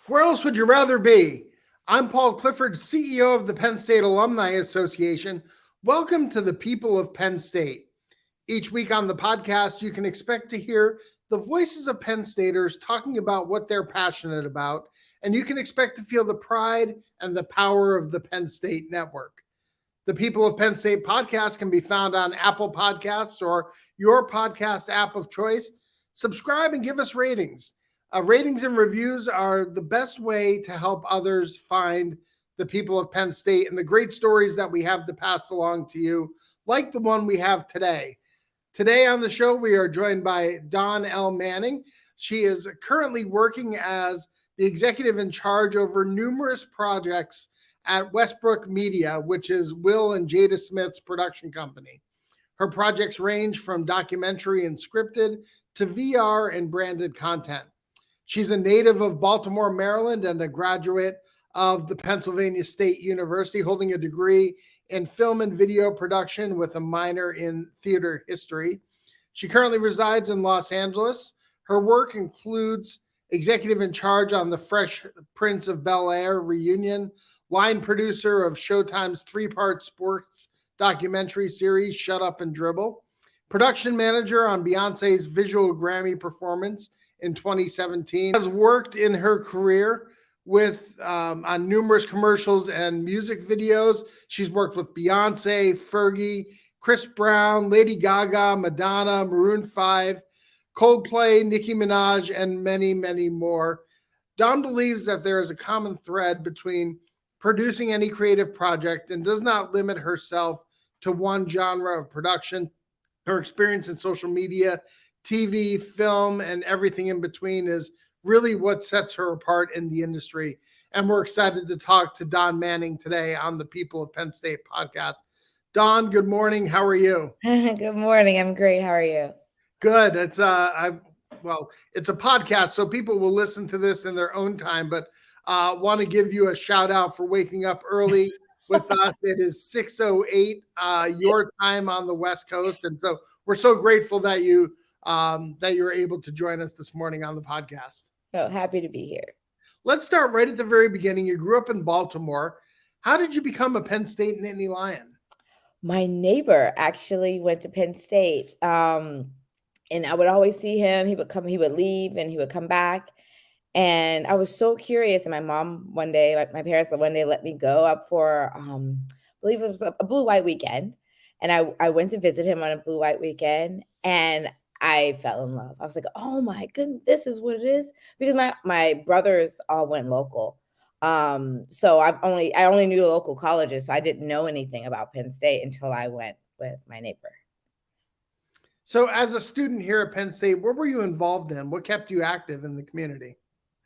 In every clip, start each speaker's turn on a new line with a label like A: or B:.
A: Where else would you rather be? I'm Paul Clifford, CEO of the Penn State Alumni Association. Welcome to the People of Penn State. Each week on the podcast, you can expect to hear the voices of Penn Staters talking about what they're passionate about, and you can expect to feel the pride and the power of the Penn State network. The People of Penn State podcast can be found on Apple Podcasts or your podcast app of choice. Subscribe and give us ratings. Ratings and reviews are the best way to help others find the People of Penn State and the great stories that we have to pass along to you, like the one we have today. Today on the show, we are joined by Dawn L. Manning. She is currently working as the executive in charge over numerous projects at Westbrook Media, which is Will and Jada Smith's production company. Her projects range from documentary and scripted to VR and branded content. She's a native of Baltimore, Maryland, and a graduate of the Pennsylvania State University, holding a degree in film and video production with a minor in theater history. She currently resides in Los Angeles. Her work includes executive in charge on the Fresh Prince of Bel-Air reunion, line producer of Showtime's three-part sports documentary series, Shut Up and Dribble, production manager on Beyoncé's visual Grammy performance in 2017, has worked in her career with on numerous commercials and music videos. She's worked with Beyonce, Fergie, Chris Brown, Lady Gaga, Madonna, Maroon 5, Coldplay, Nicki Minaj, and many, many more. Dawn believes that there is a common thread between producing any creative project and does not limit herself to one genre of production. Her experience in social media, TV, film, and everything in between is really what sets her apart in the industry. And we're excited to talk to Dawn Manning today on the People of Penn State podcast. Dawn, good morning. How are you?
B: Good morning. I'm great. How are you?
A: Good. It's it's a podcast, so people will listen to this in their own time, but want to give you a shout out for waking up early with us. It is 6:08 your time on the West Coast, and so we're so grateful that you're able to join us this morning on the podcast.
B: Oh, happy to be here.
A: Let's start right at the very beginning. You grew up in Baltimore. How did you become a Penn State Nittany Lion?
B: My neighbor actually went to Penn State, and I would always see him. He would come, he would leave, and he would come back. And I was so curious. And my mom one day, my parents one day let me go up for, I believe it was a blue-white weekend. And I went to visit him on a blue-white weekend, and I fell in love. I was like, oh my goodness, this is what it is. Because my brothers all went local. So I only knew the local colleges. So I didn't know anything about Penn State until I went with my neighbor.
A: So as a student here at Penn State, what were you involved in? What kept you active in the community?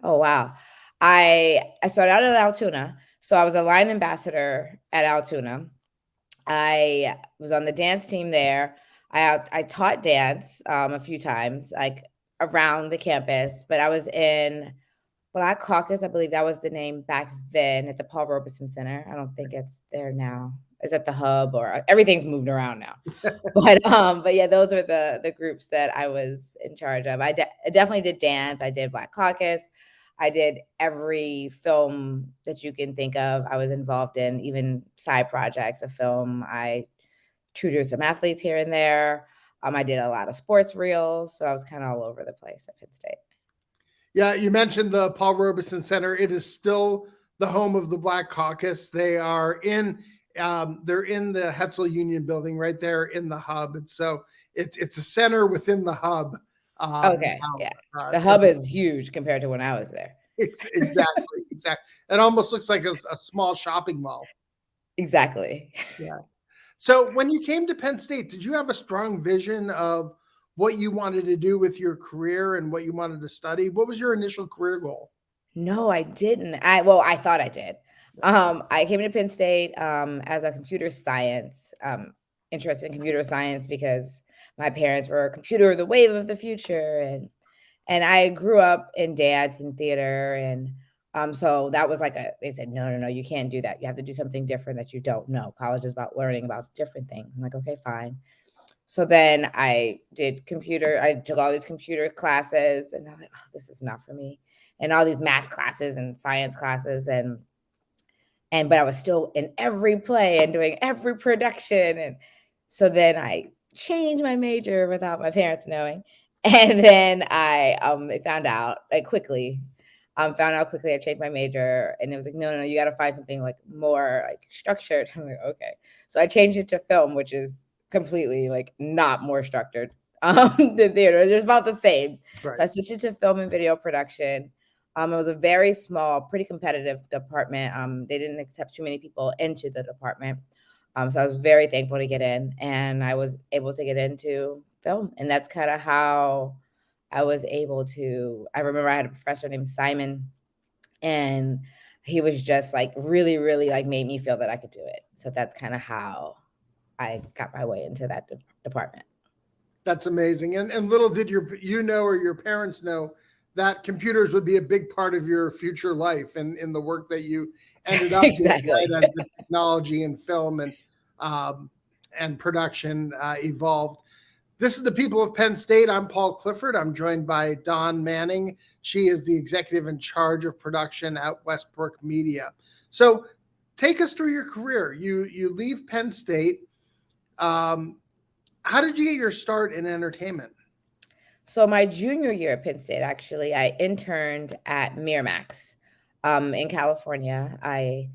B: Oh, wow. I started out at Altoona. So I was a line ambassador at Altoona. I was on the dance team there. I taught dance a few times, like around the campus, but I was in Black Caucus. I believe that was the name back then at the Paul Robeson Center. I don't think it's there now. Is it the Hub, or everything's moved around now? But yeah, those are the groups that I was in charge of. I definitely did dance. I did Black Caucus. I did every film that you can think of. I was involved in, even side projects of film. I tutored some athletes here and there. I did a lot of sports reels. So I was kind of all over the place at Penn State.
A: Yeah, you mentioned the Paul Robeson Center. It is still the home of the Black Caucus. They're in the Hetzel Union building right there in the Hub. And so it's a center within the Hub.
B: Okay, yeah. The Hub is huge compared to when I was there.
A: Exactly. It almost looks like a small shopping mall.
B: Exactly.
A: Yeah. So when you came to Penn State, did you have a strong vision of what you wanted to do with your career and what you wanted to study? What was your initial career goal?
B: No, I didn't. I thought I did. I came to Penn State as a computer science, interested in computer science because my parents were computer the wave of the future, and I grew up in dance and theater, and so that was they said, no, you can't do that. You have to do something different that you don't know. College is about learning about different things. I'm like, okay, fine. So then I took all these computer classes, and I'm like, oh, this is not for me. and all these math classes and science classes. But I was still in every play and doing every production. And so then I changed my major without my parents knowing. And then I found out quickly. Found out quickly I changed my major, and it was like, no, you got to find something like more like structured. I'm like, okay. So I changed it to film, which is completely like not more structured than theater. They're about the same.
A: Right.
B: So I switched it to film and video production. It was a very small, pretty competitive department. They didn't accept too many people into the department. So I was very thankful to get in, and I was able to get into film. And that's kind of how I was able to. I remember I had a professor named Simon, and he was just like really, really like made me feel that I could do it. So that's kind of how I got my way into that department.
A: That's amazing. And little did your parents know that computers would be a big part of your future life and in the work that you ended up
B: Exactly.
A: doing, right, as the technology and film and production evolved. This is the People of Penn State. I'm Paul Clifford. I'm joined by Dawn Manning. She is the executive in charge of production at Westbrook Media. So take us through your career. You leave Penn State. How did you get your start in entertainment?
B: So my junior year at Penn State, actually, I interned at Miramax in California. I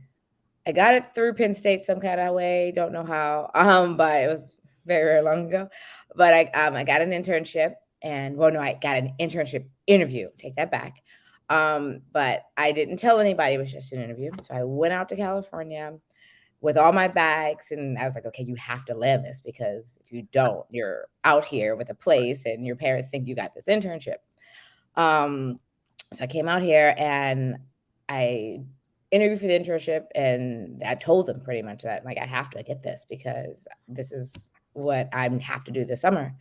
B: got it through Penn State some kind of way. Don't know how, but it was very, very long ago. But I got an internship, and well, no, I got an internship interview. Take that back. But I didn't tell anybody it was just an interview. So I went out to California with all my bags, and I was like, okay, you have to land this, because if you don't, you're out here with a place and your parents think you got this internship. So I came out here and I interviewed for the internship, and I told them pretty much that like I have to get this because this is what I have to do this summer.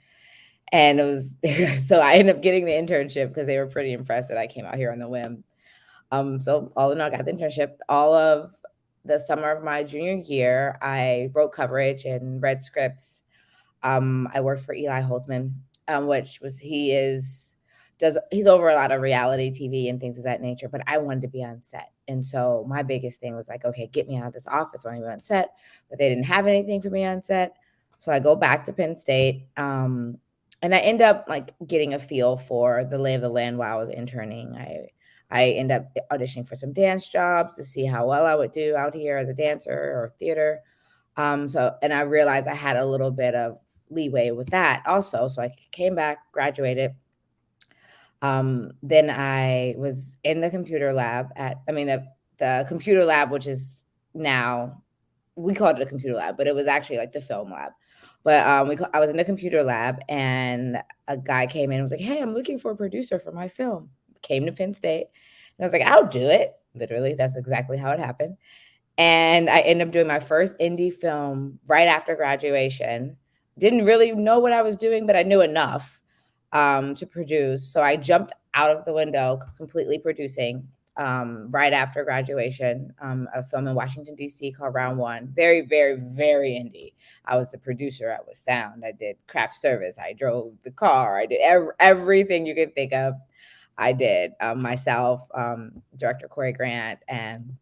B: And it was so I ended up getting the internship because they were pretty impressed that I came out here on the whim. So all in all, I got the internship. All of the summer of my junior year, I wrote coverage and read scripts. I worked for Eli Holtzman, he's over a lot of reality TV and things of that nature, but I wanted to be on set. And so my biggest thing was like, okay, get me out of this office. I want to be on set, but they didn't have anything for me on set. So I go back to Penn State. And I end up like getting a feel for the lay of the land while I was interning. I end up auditioning for some dance jobs to see how well I would do out here as a dancer or theater. And I realized I had a little bit of leeway with that also. So I came back, graduated. Then I was in the computer lab the computer lab, which is now, we called it a computer lab, but it was actually like the film lab. But I was in the computer lab, and a guy came in and was like, hey, I'm looking for a producer for my film. Came to Penn State. And I was like, I'll do it. Literally, that's exactly how it happened. And I ended up doing my first indie film right after graduation. Didn't really know what I was doing, but I knew enough to produce. So I jumped out of the window, completely producing right after graduation, a film in Washington, D.C. called Round One. Very, very, very indie. I was the producer. I was sound. I did craft service. I drove the car. I did everything you could think of. I did myself, director Corey Grant, and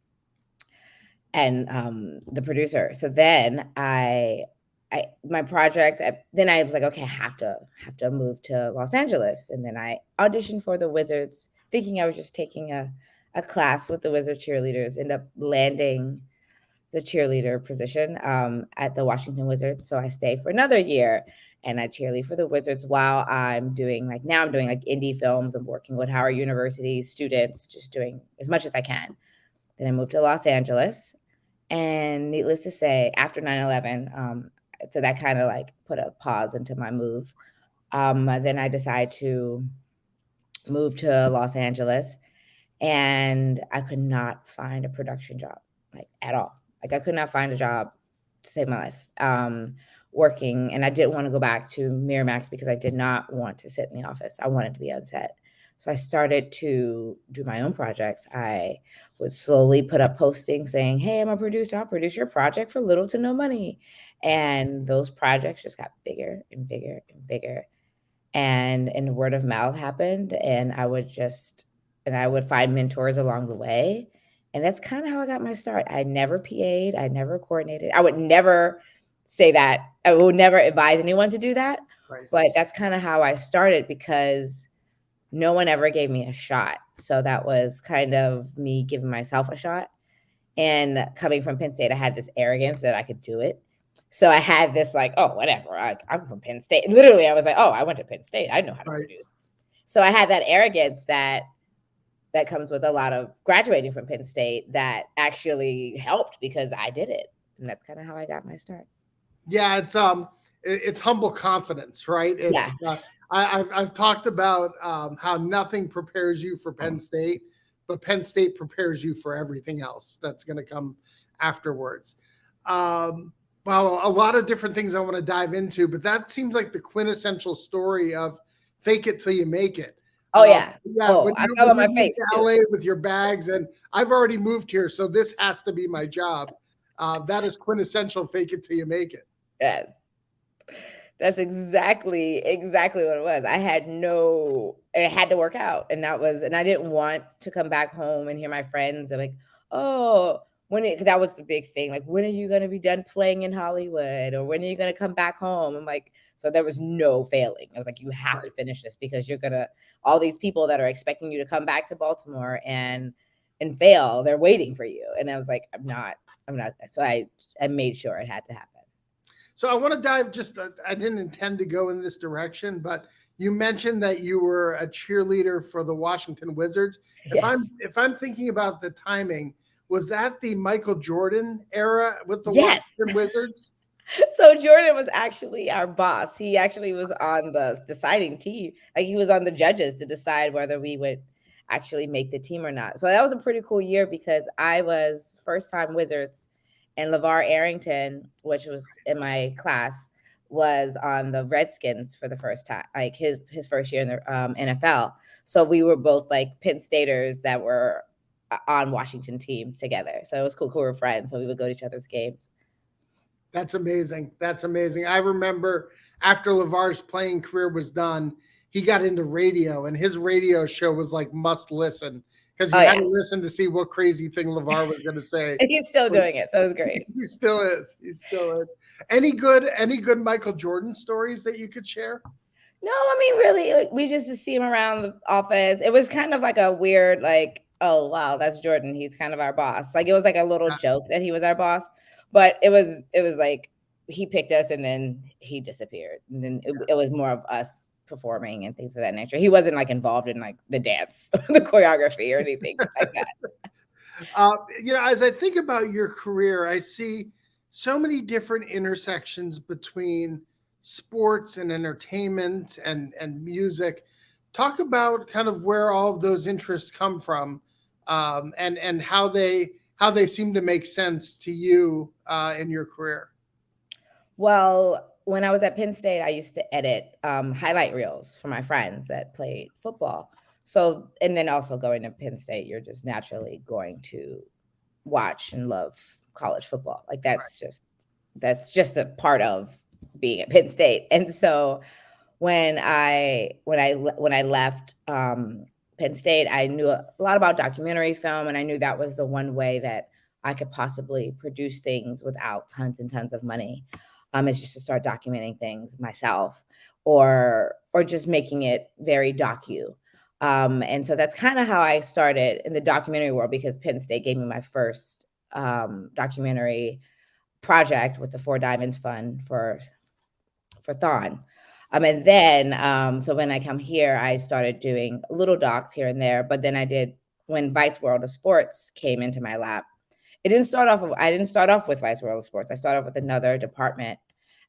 B: the producer. So then my projects. Then I was like, okay, I have to move to Los Angeles. And then I auditioned for the Wizards, thinking I was just taking a class with the Wizard cheerleaders. End up landing the cheerleader position at the Washington Wizards. So I stayed for another year, and I cheerlead for the Wizards while I'm doing like indie films. I'm working with Howard University students, just doing as much as I can. Then I moved to Los Angeles, and needless to say, after 9/11, so that kind of like put a pause into my move. Then I decided to move to Los Angeles, and I could not find a production job, like at all. Like I could not find a job to save my life. Working, and I didn't want to go back to Miramax because I did not want to sit in the office. I wanted to be on set. So I started to do my own projects. I would slowly put up postings saying, hey, I'm a producer. I'll produce your project for little to no money. And those projects just got bigger and bigger and bigger. And word of mouth happened. And I would just and I would find mentors along the way. And that's kind of how I got my start. I never PA'd, I never coordinated. I would never say that. I would never advise anyone to do that.
A: Right.
B: But that's kind of how I started because no one ever gave me a shot. So that was kind of me giving myself a shot. And coming from Penn State, I had this arrogance that I could do it. So I had this like, oh, whatever. I'm from Penn State. Literally, I was like, oh, I went to Penn State. I know how to produce. So I had that arrogance that comes with a lot of graduating from Penn State that actually helped because I did it. And that's kind of how I got my start.
A: Yeah, it's humble confidence, right? It's
B: Yeah.
A: I've talked about how nothing prepares you for Penn State, but Penn State prepares you for everything else that's going to come afterwards. Well, a lot of different things I want to dive into, but that seems like the quintessential story of fake it till you make it.
B: Oh yeah.
A: When
B: I
A: you
B: fell on my
A: moved
B: face
A: to LA with your bags, and I've already moved here, so this has to be my job. That is quintessential fake it till you make it.
B: Yes. That's exactly what it was. It had to work out. And I didn't want to come back home and hear my friends. I'm like, oh, that was the big thing. Like, when are you going to be done playing in Hollywood? Or when are you going to come back home? I'm like, so there was no failing. I was like, you have to finish this because all these people that are expecting you to come back to Baltimore and fail, they're waiting for you. And I was like, I'm not. So I made sure it had to happen.
A: So I want to dive I didn't intend to go in this direction, but you mentioned that you were a cheerleader for the Washington Wizards. If I'm thinking about the timing, was that the Michael Jordan era with the Washington Wizards?
B: So Jordan was actually our boss. He actually was on the deciding team. Like, he was on the judges to decide whether we would actually make the team or not. So that was a pretty cool year because I was first time Wizards, and LeVar Arrington, which was in my class, was on the Redskins for the first time, like his first year in the NFL. So we were both like Penn Staters that were on Washington teams together. So it was cool. We were friends. So we would go to each other's games.
A: That's amazing. I remember after LeVar's playing career was done, he got into radio, and his radio show was like must listen because you had to listen to see what crazy thing LeVar was going to say.
B: He's still doing it, so it was great.
A: He still is. Any good Michael Jordan stories that you could share?
B: No, I mean, really, we just to see him around the office. It was kind of like a weird, like, oh wow, that's Jordan. He's kind of our boss. Like, it was like a little joke that he was our boss, but it was like he picked us and then he disappeared, and then it was more of us performing and things of that nature. He wasn't like involved in like the dance, the choreography, or anything like that.
A: As I think about your career, I see so many different intersections between sports and entertainment and music. Talk about kind of where all of those interests come from, and how they seem to make sense to you in your career.
B: Well, when I was at Penn State, I used to edit highlight reels for my friends that played football. So, and then also going to Penn State, you're just naturally going to watch and love college football. Like that's just a part of being at Penn State. And so when I left Penn State, I knew a lot about documentary film, and I knew that was the one way that I could possibly produce things without tons and tons of money. Is just to start documenting things myself, or just making it very docu. And so that's kind of how I started in the documentary world, because Penn State gave me my first documentary project with the Four Diamonds Fund for Thon. And then, so when I come here, I started doing little docs here and there. But then when Vice World of Sports came into my lap, I didn't start off with Vice World of Sports. I started off with another department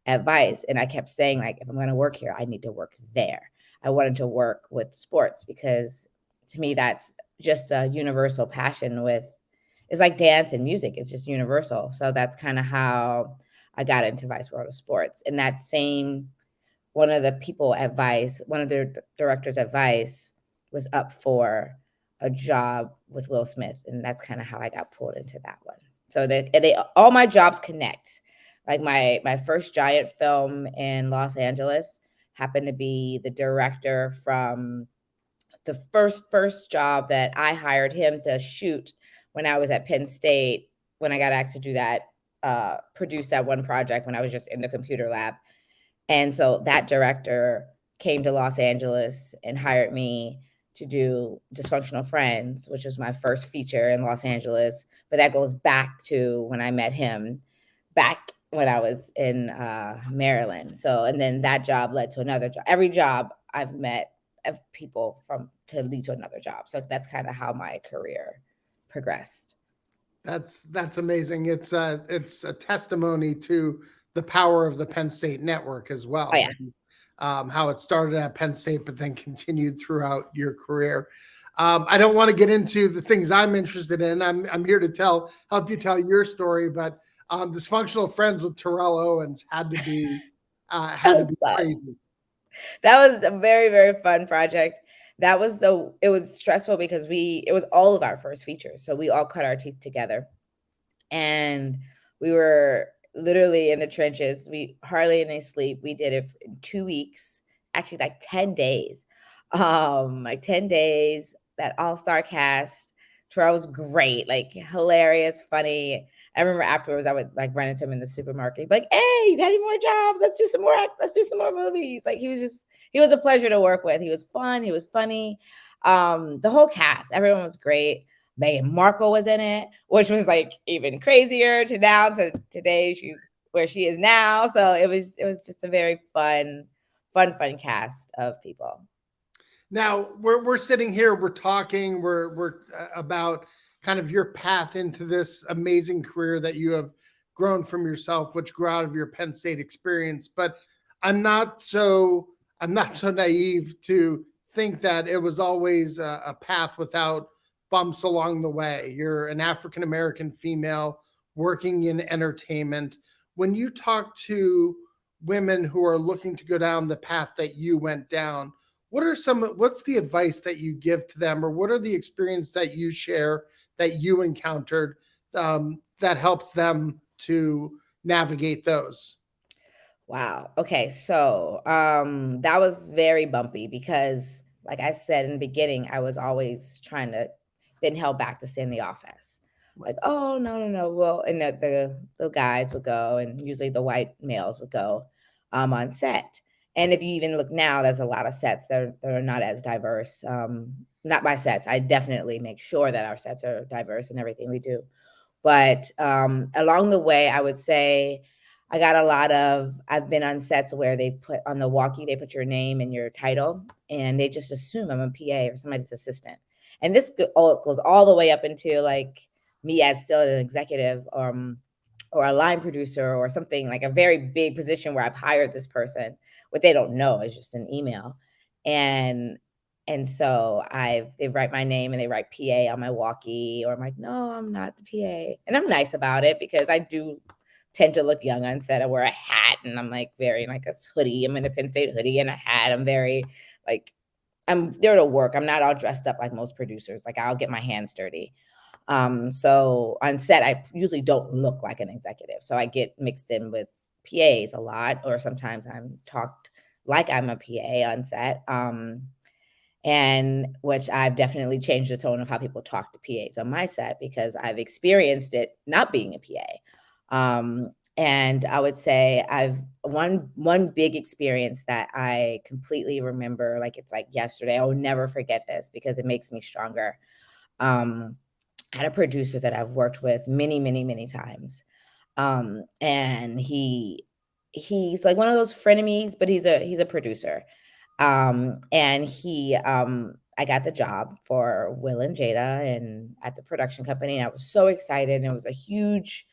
B: at Vice. And I kept saying, like, if I'm going to work here, I need to work there. I wanted to work with sports because to me, that's just a universal passion it's like dance and music. It's just universal. So that's kind of how I got into Vice World of Sports. And one of the people at Vice, one of the directors at Vice, was up for a job with Will Smith. And that's kind of how I got pulled into that one. So all my jobs connect. Like my first giant film in Los Angeles happened to be the director from the first job that I hired him to shoot when I was at Penn State, when I got asked to do that, produce that one project when I was just in the computer lab. And so that director came to Los Angeles and hired me to do Dysfunctional Friends, which was my first feature in Los Angeles. But that goes back to when I met him back when I was in Maryland. So, and then that job led to another job. Every job I've met people from to lead to another job. So that's kind of how my career progressed.
A: That's amazing. It's a testimony to the power of the Penn State network as well.
B: Oh, yeah.
A: How it started at Penn State, but then continued throughout your career. I don't want to get into the things I'm interested in. I'm here to help you tell your story, but Dysfunctional Friends with Terrell Owens had to be crazy.
B: That was a very, very fun project. It was stressful because it was all of our first features. So we all cut our teeth together and we were literally in the trenches. We hardly any sleep. We did it in 2 weeks, actually like 10 days. Like 10 days, that all-star cast. Terrell was great, like hilarious, funny. I remember afterwards I would like run into him in the supermarket, like, hey, you got any more jobs? Let's do some more movies. Like he was a pleasure to work with. He was fun, he was funny. The whole cast, everyone was great. Meghan Markle was in it, which was like even crazier to today. She's where she is now. So it was just a very fun cast of people.
A: Now we're sitting here, we're talking, we're about kind of your path into this amazing career that you have grown from yourself, which grew out of your Penn State experience. But I'm not so naive to think that it was always a path without bumps along the way. You're an African American female working in entertainment. When you talk to women who are looking to go down the path that you went down, what's the advice that you give to them, or what are the experience that you share that you encountered that helps them to navigate those?
B: Wow. Okay. So that was very bumpy because, like I said in the beginning, I was always been held back to stay in the office. Like, oh, no. Well, and the guys would go, and usually the white males would go on set. And if you even look now, there's a lot of sets that are not as diverse. Not my sets. I definitely make sure that our sets are diverse in everything we do. But along the way, I would say I got I've been on sets where they put on the walkie, they put your name and your title, and they just assume I'm a PA or somebody's assistant. And this goes all the way up into like me as still an executive or a line producer or something, like a very big position where I've hired this person. What they don't know is just an email. And so they write my name and they write PA on my walkie, or I'm like, no, I'm not the PA. And I'm nice about it because I do tend to look young on set. I wear a hat and I'm like very like a hoodie. I'm in a Penn State hoodie and a hat. I'm very like, I'm there to work. I'm not all dressed up like most producers. Like I'll get my hands dirty. So on set, I usually don't look like an executive. So I get mixed in with PAs a lot, or sometimes I'm talked like I'm a PA on set. And which I've definitely changed the tone of how people talk to PAs on my set because I've experienced it not being a PA. And I would say I've one big experience that I completely remember, like it's like yesterday. I will never forget this because it makes me stronger. I had a producer that I've worked with many, many, many times. And he's like one of those frenemies, but he's a producer. And I got the job for Will and Jada and at the production company. And I was so excited. And it was a huge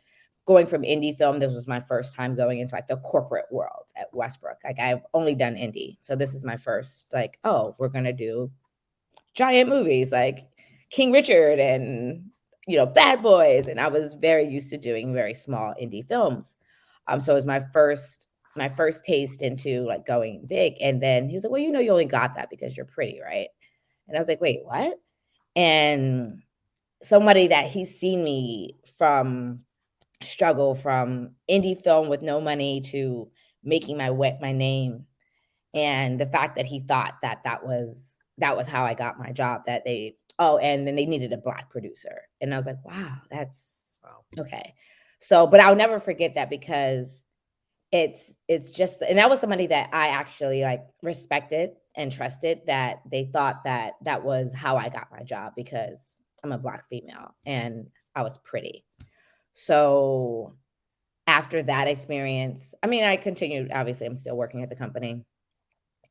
B: going from indie film. This was my first time going into like the corporate world at Westbrook. Like I've only done indie. So this is my first, like, oh, we're going to do giant movies like King Richard and, Bad Boys. And I was very used to doing very small indie films. So it was my first taste into like going big. And then he was like, well, you only got that because you're pretty, right? And I was like, wait, what? And somebody that he's seen me from struggle from indie film with no money to making my name. And the fact that he thought that was that was how I got my job. And then they needed a Black producer. And I was like, wow, that's okay. So, but I'll never forget that, because it's just, and that was somebody that I actually like respected and trusted, that they thought that that was how I got my job, because I'm a Black female and I was pretty. So after that experience, I mean, I continued, obviously I'm still working at the company,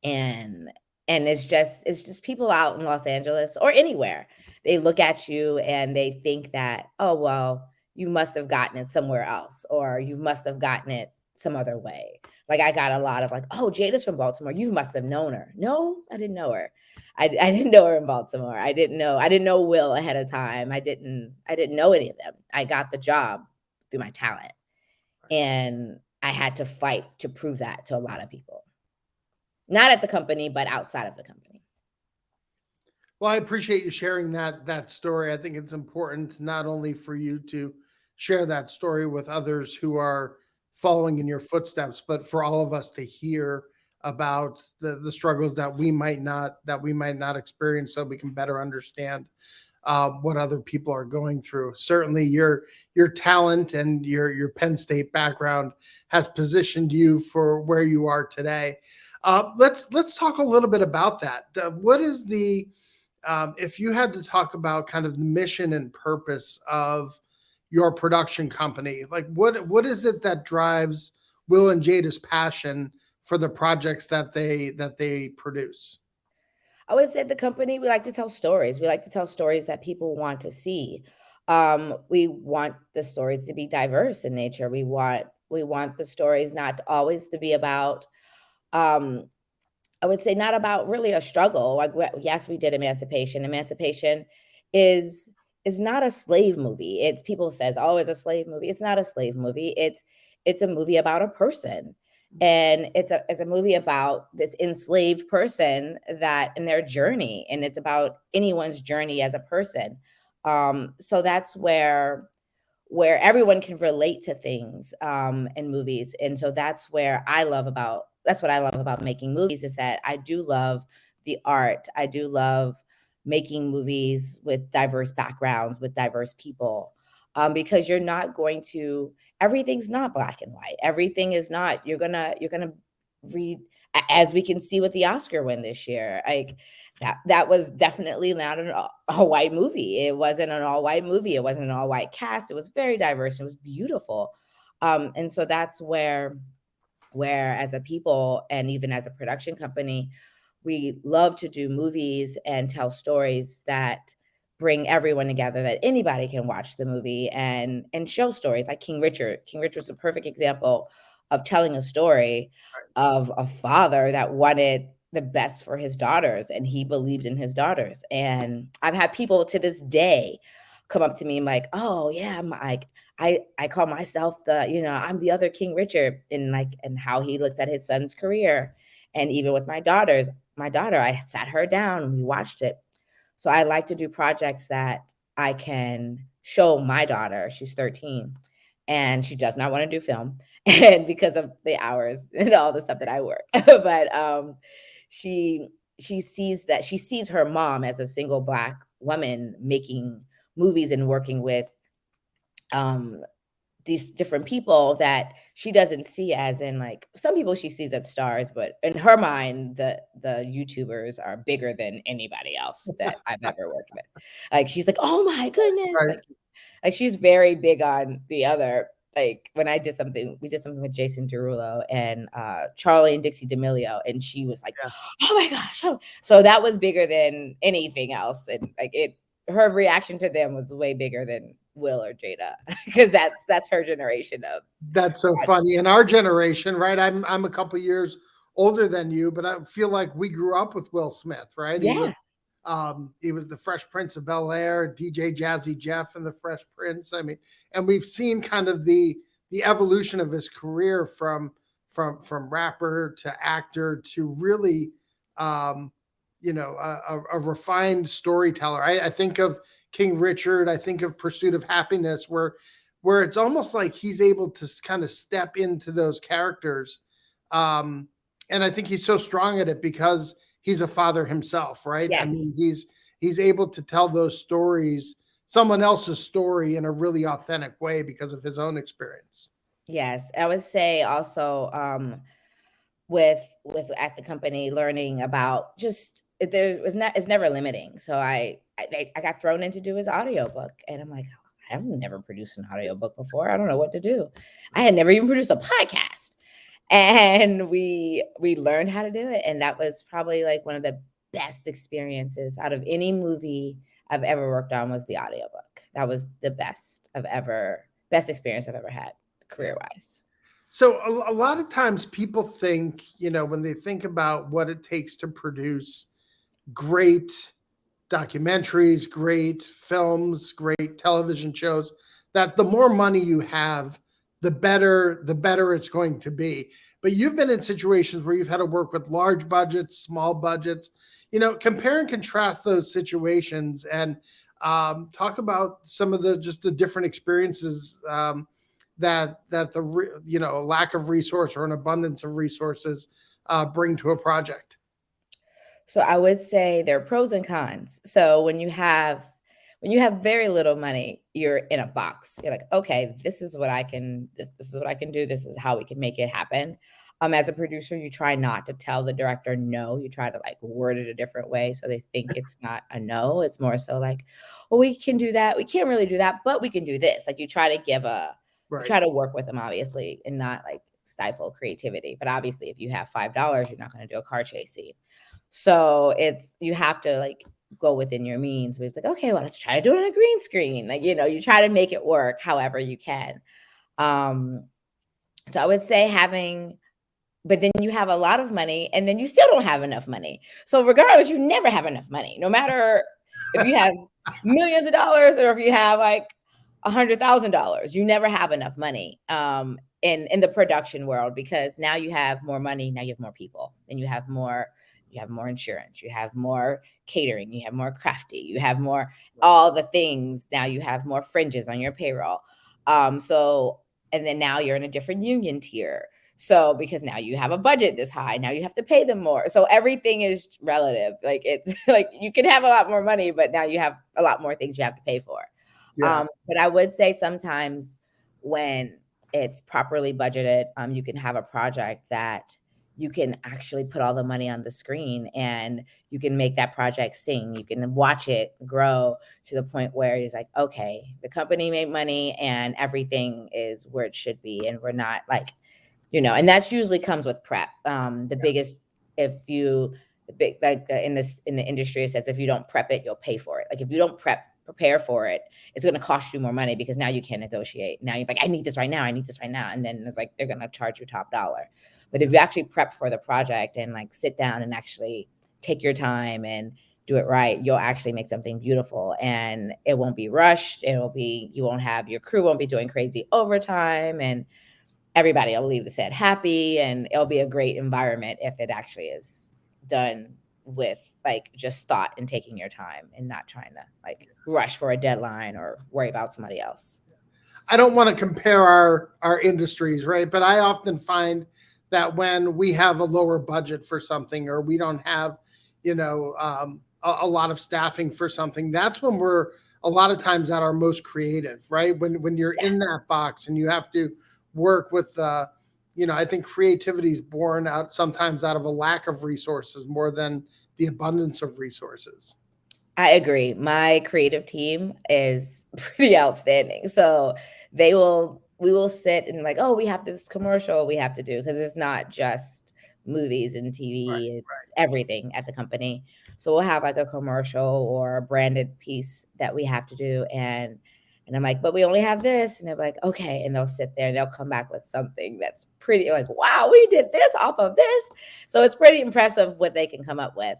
B: and it's just people out in Los Angeles or anywhere. They look at you and they think that, oh, well, you must have gotten it somewhere else, or you must have gotten it some other way. Like, I got a lot of like, oh, Jada's from Baltimore, you must have known her. No, I didn't know her. I didn't know her in Baltimore. I didn't know Will ahead of time. I didn't know any of them. I got the job through my talent, and I had to fight to prove that to a lot of people. Not at the company, but outside of the company.
A: Well, I appreciate you sharing that story. I think it's important not only for you to share that story with others who are following in your footsteps, but for all of us to hear about the struggles that we might not experience, so we can better understand what other people are going through. Certainly, your talent and your Penn State background has positioned you for where you are today. Let's talk a little bit about that. What is the if you had to talk about kind of the mission and purpose of your production company, like what is it that drives Will and Jada's passion for the projects that they produce?
B: I would say the company, we like to tell stories. We like to tell stories that people want to see. We want the stories to be diverse in nature. We want the stories not always to be about, um, I would say, not about really a struggle. Like, yes, we did Emancipation. Emancipation is is not a slave movie. It's, people says, oh, it's a slave movie. It's not a slave movie. It's a movie about a person. And it's a movie about this enslaved person, that in their journey, and it's about anyone's journey as a person. So that's where everyone can relate to things, in movies. And so that's what I love about making movies, is that I do love the art. I do love making movies with diverse backgrounds, with diverse people, because everything's not black and white. Everything is not, you're gonna read, as we can see with the Oscar win this year. Like, that was definitely not an all white movie. It wasn't an all white movie. It wasn't an all white cast. It was very diverse. It was beautiful. And so that's where as a people, and even as a production company, we love to do movies and tell stories that bring everyone together, that anybody can watch the movie and show stories like King Richard. King Richard's a perfect example of telling a story of a father that wanted the best for his daughters, and he believed in his daughters. And I've had people to this day come up to me like, oh yeah, I'm like, I call myself I'm the other King Richard, and how he looks at his son's career. And even with my daughter, I sat her down and we watched it. So I like to do projects that I can show my daughter. She's 13 and she does not want to do film, and because of the hours and all the stuff that I work. But she she sees her mom as a single black woman making movies and working with um these different people that she doesn't see as, in like, some people she sees as stars, but in her mind, the YouTubers are bigger than anybody else that I've ever worked with. Like, she's like, oh my goodness.
A: Right.
B: Like she's very big on the other. Like, when we did something with Jason Derulo and Charlie and Dixie D'Amelio, and she was like,
A: Yeah.
B: oh my gosh. Oh. So that was bigger than anything else. And like, her reaction to them was way bigger than Will or Jada, because that's her generation of.
A: That's so funny. In our generation, right? I'm a couple years older than you, but I feel like we grew up with Will Smith, right?
B: Yeah.
A: He was the Fresh Prince of Bel-Air, DJ Jazzy Jeff and the Fresh Prince. I mean, and we've seen kind of the evolution of his career from rapper to actor to really a refined storyteller. I think of King Richard, I think of Pursuit of Happiness, where it's almost like he's able to kind of step into those characters. And I think he's so strong at it because he's a father himself, right? I
B: Yes.
A: mean, he's able to tell those stories, someone else's story, in a really authentic way because of his own experience.
B: Yes. I would say also with at the company, learning about just there was not, it's never limiting. So I got thrown in to do his audiobook, and I'm like, I've never produced an audiobook before. I don't know what to do. I had never even produced a podcast. And we learned how to do it. And that was probably like one of the best experiences out of any movie I've ever worked on, was the audiobook. That was the best experience I've ever had career wise.
A: So a lot of times people think, when they think about what it takes to produce great documentaries, great films, great television shows, that the more money you have, the better it's going to be. But you've been in situations where you've had to work with large budgets, small budgets. Compare and contrast those situations, and talk about some of the different experiences that the lack of resource or an abundance of resources bring to a project.
B: So I would say there are pros and cons. So when you have very little money, you're in a box. You're like, okay, this is what I can this is what I can do. This is how we can make it happen. As a producer, you try not to tell the director no. You try to like word it a different way so they think it's not a no. It's more so like, well, we can do that. We can't really do that, but we can do this. Like you try to you try to work with them, obviously, and not like stifle creativity. But obviously, if you have $5, you're not going to do a car chase scene. So you have to like go within your means. But it's like, okay, well, let's try to do it on a green screen. Like, you try to make it work however you can. So I would say but then you have a lot of money and then you still don't have enough money. So regardless, you never have enough money, no matter if you have millions of dollars or if you have like $100,000, you never have enough money in the production world, because now you have more money. Now you have more people, and you have more insurance, you have more catering, you have more crafty, you have more all the things. Now you have more fringes on your payroll. And then now you're in a different union tier. So because now you have a budget this high, now you have to pay them more. So everything is relative. Like it's like you can have a lot more money, but now you have a lot more things you have to pay for.
A: Yeah.
B: But I would say sometimes when it's properly budgeted, you can have a project that you can actually put all the money on the screen and you can make that project sing. You can watch it grow to the point where it's like, okay, the company made money and everything is where it should be. And we're not like, and that's usually comes with prep. Biggest, in the industry, it says, if you don't prep it, you'll pay for it. Like if you don't prepare for it, it's going to cost you more money, because now you can't negotiate. Now you're like, I need this right now. And then it's like, they're going to charge you top dollar. But if you actually prep for the project and like sit down and actually take your time and do it right, you'll actually make something beautiful, and it won't be rushed. Your crew won't be doing crazy overtime, and everybody will leave the set happy, and it'll be a great environment if it actually is done with like just thought and taking your time and not trying to like rush for a deadline or worry about somebody else.
A: I don't want to compare our industries, right? But I often find that when we have a lower budget for something, or we don't have, a lot of staffing for something, that's when we're a lot of times at our most creative, right? When you're in that box and you have to work with, I think creativity is born out sometimes out of a lack of resources more than the abundance of resources.
B: I agree. My creative team is pretty outstanding. So we will sit and like, oh, we have this commercial we have to do, because it's not just movies and TV, it's everything at the company. So we'll have like a commercial or a branded piece that we have to do. And I'm like, but we only have this. And they're like, okay. And they'll sit there and they'll come back with something that's pretty like, wow, we did this off of this. So it's pretty impressive what they can come up with.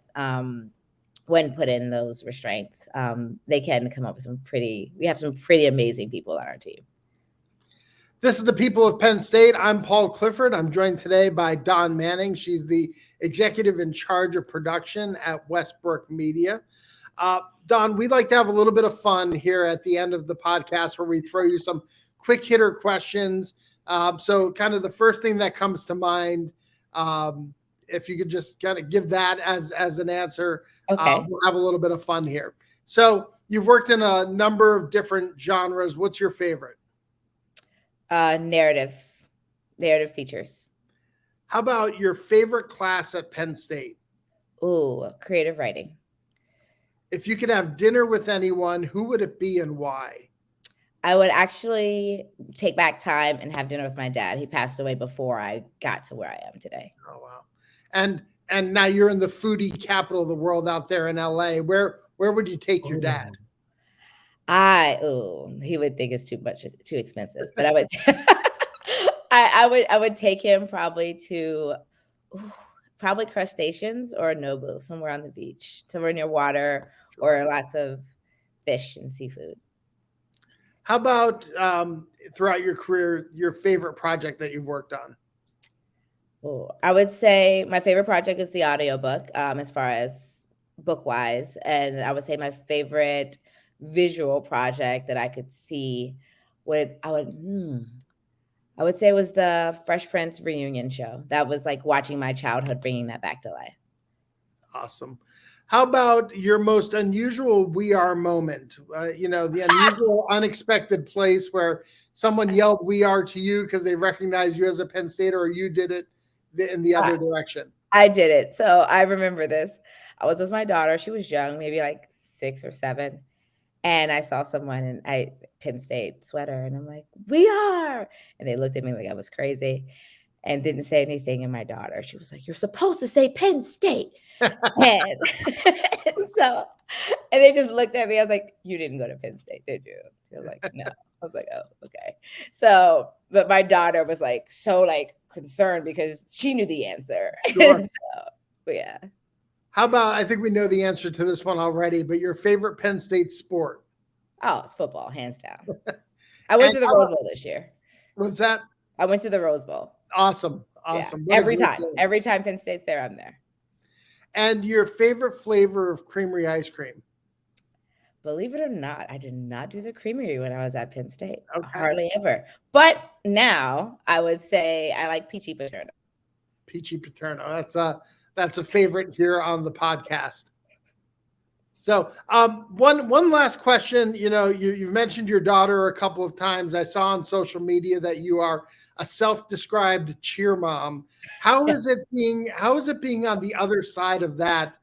B: When put in those restraints, they can come up with we have some pretty amazing people on our team.
A: This is the People of Penn State. I'm Paul Clifford. I'm joined today by Dawn Manning. She's the executive in charge of production at Westbrook Media. Dawn, we'd like to have a little bit of fun here at the end of the podcast where we throw you some quick hitter questions. So kind of the first thing that comes to mind if you could just kind of give that as an answer,
B: Okay.
A: we'll have a little bit of fun here. So you've worked in a number of different genres. What's your favorite?
B: Narrative features.
A: How about your favorite class at Penn State?
B: Ooh, creative writing.
A: If you could have dinner with anyone, who would it be and why?
B: I would actually take back time and have dinner with my dad. He passed away before I got to where I am today.
A: Oh, wow. And now you're in the foodie capital of the world out there in LA. Where would you take your dad?
B: He would think it's too expensive, but I would I would take him probably to probably crustaceans or Nobu, somewhere on the beach, somewhere near water or lots of fish and seafood.
A: How about throughout your career, your favorite project that you've worked on?
B: Oh, I would say my favorite project is the audiobook, as far as book-wise. And I would say my favorite visual project that I could see I would say it was the Fresh Prince reunion show. That was like watching my childhood, bringing that back to life.
A: Awesome. How about your most unusual "We Are" moment? The unusual, unexpected place where someone yelled "We Are" to you because they recognized you as a Penn State, or you did it in the other direction.
B: I did it. So I remember this. I was with my daughter. She was young, maybe like 6 or 7. And I saw someone in a Penn State sweater, and I'm like, "We are." And they looked at me like I was crazy and didn't say anything. And my daughter, she was like, "You're supposed to say Penn State." and, and they just looked at me. I was like, "You didn't go to Penn State, did you?" They were like, "No." I was like, "Oh, okay." So, but my daughter was like, so like concerned because she knew the answer.
A: Sure.
B: But yeah.
A: How about, I think we know the answer to this one already, but your favorite Penn State sport?
B: Oh, it's football, hands down. I went to the Rose Bowl this year.
A: What's that?
B: I went to the Rose Bowl.
A: Awesome.
B: Yeah. Every time Penn State's there, I'm there.
A: And your favorite flavor of creamery ice cream?
B: Believe it or not, I did not do the creamery when I was at Penn State.
A: Okay.
B: Hardly ever. But now I would say I like Peachy Paterno.
A: Peachy Paterno. That's a favorite here on the podcast. So one last question. You've mentioned your daughter a couple of times. I saw on social media that you are a self-described cheer mom. How is it being on the other side of that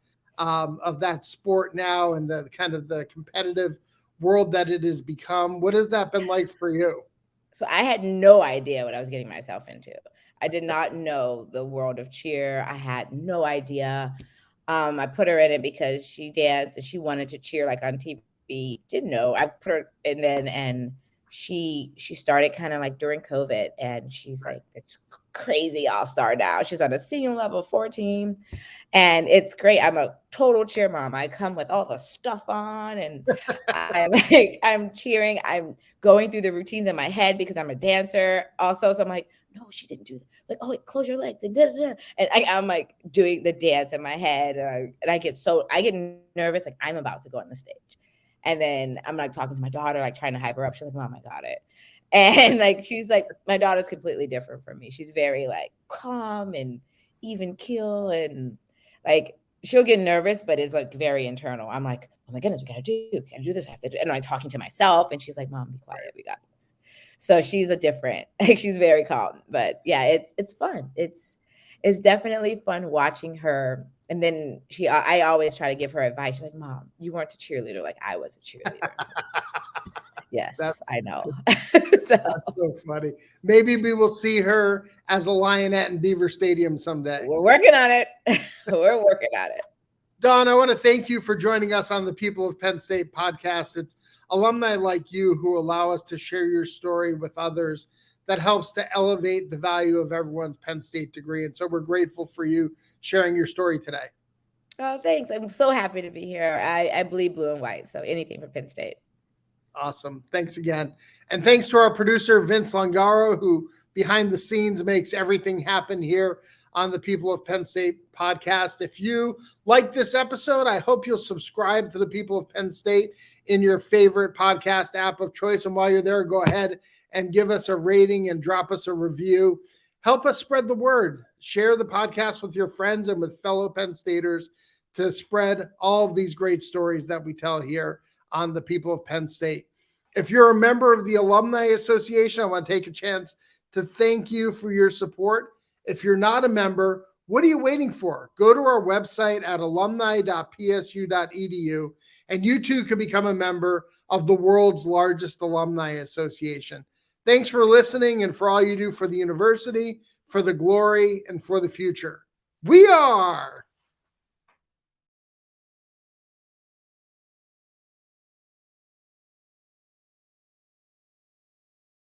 A: sport now, and the kind of the competitive world that it has become? What has that been like for you?
B: So I had no idea what I was getting myself into. I did not know the world of cheer. I had no idea. I put her in it because she danced and she wanted to cheer like on TV. Didn't know. I put her in then, and she started kind of like during COVID, and she's like, it's crazy all-star now. She's on a senior level 4 team, and it's great. I'm a total cheer mom. I come with all the stuff on, and I'm cheering. I'm going through the routines in my head because I'm a dancer also. So I'm like, no, she didn't do that. Like, oh, wait, close your legs and da da da. And I'm like doing the dance in my head, and I get nervous, like I'm about to go on the stage. And then I'm like talking to my daughter, like trying to hype her up. She's like, "Mom, I got it." And like she's like, my daughter's completely different from me. She's very like calm and even keel, and like she'll get nervous, but it's like very internal. I'm like, "Oh my goodness, we gotta do this. I have to do." And I'm talking to myself, and she's like, "Mom, be quiet. We got this." So she's she's very calm, but yeah, it's fun. It's definitely fun watching her. And then I always try to give her advice. She's like, "Mom, you weren't a cheerleader like I was a cheerleader." Yes, I know.
A: That's so funny. Maybe we will see her as a Lionette in Beaver Stadium someday.
B: We're working on it. We're working on it.
A: Dawn, I want to thank you for joining us on the People of Penn State podcast. It's alumni like you who allow us to share your story with others that helps to elevate the value of everyone's Penn State degree. And so we're grateful for you sharing your story today.
B: Oh, thanks. I'm so happy to be here. I bleed blue and white, so anything for Penn State.
A: Awesome. Thanks again. And thanks to our producer, Vince Longaro, who behind the scenes makes everything happen here on the People of Penn State podcast. If you like this episode, I hope you'll subscribe to the People of Penn State in your favorite podcast app of choice. And while you're there, go ahead and give us a rating and drop us a review. Help us spread the word. share the podcast with your friends and with fellow Penn Staters to spread all of these great stories that we tell here on the People of Penn State. If you're a member of the Alumni Association, I want to take a chance to thank you for your support. If you're not a member, what are you waiting for? Go to our website at alumni.psu.edu, and you too can become a member of the world's largest alumni association. Thanks for listening and for all you do for the university, for the glory, and for the future. We are